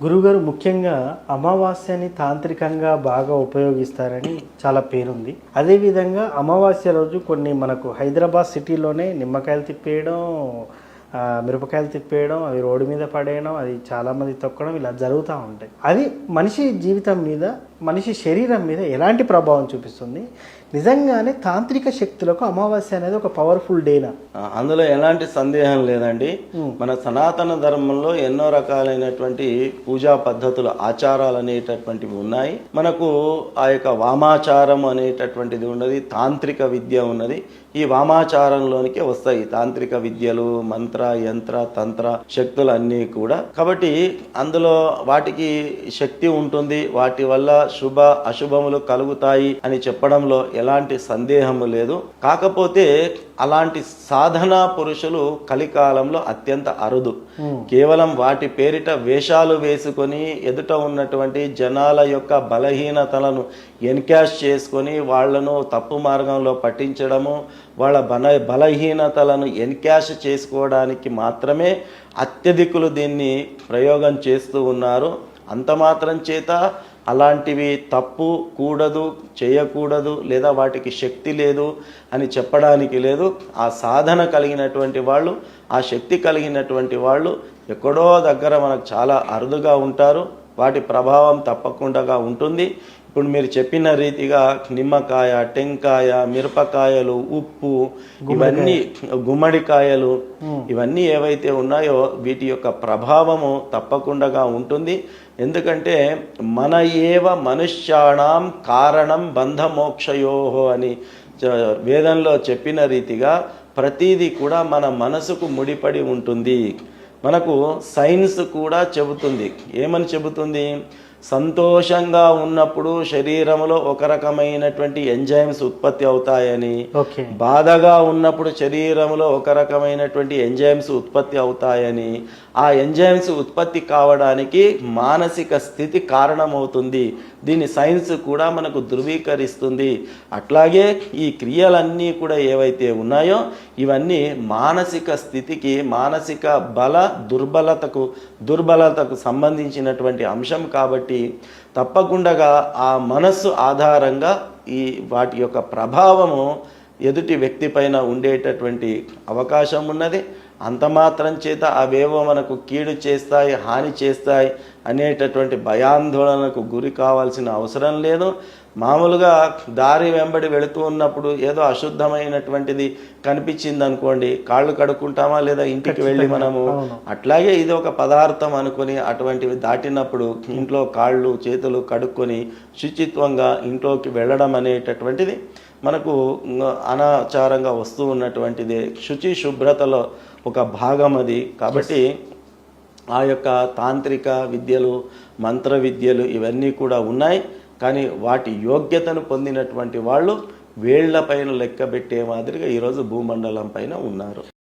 గురువుగారు ముఖ్యంగా అమావాస్యని తాంత్రికంగా బాగా ఉపయోగిస్తారని చాలా పేరుంది. అదేవిధంగా అమావాస్య రోజు కొన్ని మనకు హైదరాబాద్ సిటీలోనే నిమ్మకాయలు తిప్పేయడం, మిరపకాయలు తిప్పేయడం, అవి రోడ్డు మీద పడేయడం, అది చాలామంది తొక్కడం ఇలా జరుగుతూ ఉంటాయి. అది మనిషి జీవితం మీద, మనిషి శరీరం మీద ఎలాంటి ప్రభావం చూపిస్తుంది? నిజంగానే తాంత్రిక శక్తులకు అమావాస్య అనేది ఒక పవర్ఫుల్ డేనా? అందులో ఎలాంటి సందేహం లేదండి. మన సనాతన ధర్మంలో ఎన్నో రకాలైనటువంటి పూజా పద్ధతులు, ఆచారాలు అనేటటువంటివి ఉన్నాయి. మనకు ఆ యొక్క వామాచారం అనేటటువంటిది ఉన్నది, తాంత్రిక విద్య ఉన్నది. ఈ వామాచారంలోనికి వస్తాయి తాంత్రిక విద్యలు, మంత్ర, యంత్ర, తంత్ర శక్తులు అన్నీ కూడా. కాబట్టి అందులో వాటికి శక్తి ఉంటుంది, వాటి వల్ల శుభ అశుభములు కలుగుతాయి అని చెప్పడంలో ఎలాంటి సందేహము లేదు. కాకపోతే అలాంటి సాధనా పురుషులు కలికాలంలో అత్యంత అరుదు. కేవలం వాటి పేరిట వేషాలు వేసుకొని ఎదుట ఉన్నటువంటి జనాల యొక్క బలహీనతలను ఎన్కాష్ చేసుకొని వాళ్లను తప్పు మార్గంలో పట్టించడము, వాళ్ళ బలహీనతలను ఎన్కాష్ చేసుకోవడానికి మాత్రమే అత్యధికులు దీన్ని ప్రయోగం చేస్తూ ఉన్నారు. అంత మాత్రం చేత అలాంటివి తప్పు, కూడదు, చేయకూడదు, లేదా వాటికి శక్తి లేదు అని చెప్పడానికి లేదు. ఆ సాధన కలిగినటువంటి వాళ్ళు, ఆ శక్తి కలిగినటువంటి వాళ్ళు ఎక్కడో దగ్గర మనకు చాలా అరుదుగా ఉంటారు. వాటి ప్రభావం తప్పకుండా ఉంటుంది. ఇప్పుడు మీరు చెప్పిన రీతిగా నిమ్మకాయ, టెంకాయ, మిరపకాయలు, ఉప్పు, ఇవన్నీ గుమ్మడికాయలు, ఇవన్నీ ఏవైతే ఉన్నాయో వీటి యొక్క ప్రభావము తప్పకుండా ఉంటుంది. ఎందుకంటే మన ఏవ మనుష్యాణం కారణం బంధమోక్షయోహో అని వేదంలో చెప్పిన రీతిగా ప్రతిదీ కూడా మన మనసుకు ముడిపడి ఉంటుంది. మనకు సైన్స్ కూడా చెబుతుంది. ఏమని చెబుతుంది? సంతోషంగా ఉన్నప్పుడు శరీరంలో ఒక రకమైనటువంటి ఎంజైమ్స్ ఉత్పత్తి అవుతాయని, బాధగా ఉన్నప్పుడు శరీరంలో ఒక రకమైనటువంటి ఎంజైమ్స్ ఉత్పత్తి అవుతాయని, ఆ ఎంజైమ్స్ ఉత్పత్తి కావడానికి మానసిక స్థితి కారణమవుతుంది. దీని సైన్స్ కూడా మనకు ధృవీకరిస్తుంది. అట్లాగే ఈ క్రియలన్నీ కూడా ఏవైతే ఉన్నాయో ఇవన్నీ మానసిక స్థితికి, మానసిక దుర్బలతకు సంబంధించినటువంటి అంశం. కాబట్టి తప్పకుండా ఆ మనస్సు ఆధారంగా ఈ వాటి యొక్క ప్రభావము ఎదుటి వ్యక్తి పైన ఉండేటటువంటి అవకాశం ఉన్నది. అంత మాత్రం చేత అవేవో మనకు కీడు చేస్తాయి, హాని చేస్తాయి అనేటటువంటి భయాందోళనకు గురి కావాల్సిన అవసరం లేదు. మామూలుగా దారి వెంబడి వెళుతూ ఉన్నప్పుడు ఏదో అశుద్ధమైనటువంటిది కనిపించింది అనుకోండి, కాళ్ళు కడుక్కుంటామా లేదా ఇంటికి వెళ్ళి మనము? అట్లాగే ఇది ఒక పదార్థం అనుకొని అటువంటివి దాటినప్పుడు ఇంట్లో కాళ్ళు చేతులు కడుక్కొని శుచిత్వంగా ఇంట్లోకి వెళ్ళడం అనేటటువంటిది మనకు అనాచారంగా వస్తూ ఉన్నటువంటిది. శుచి శుభ్రతలో ఒక భాగం అది. కాబట్టి ఆ యొక్క తాంత్రిక విద్యలు, మంత్ర విద్యలు ఇవన్నీ కూడా ఉన్నాయి. కానీ వాటి యోగ్యతను పొందినటువంటి వాళ్ళు వేళ్ల పైన లెక్క పెట్టే మాదిరిగా ఈరోజు భూమండలం పైన ఉన్నారు.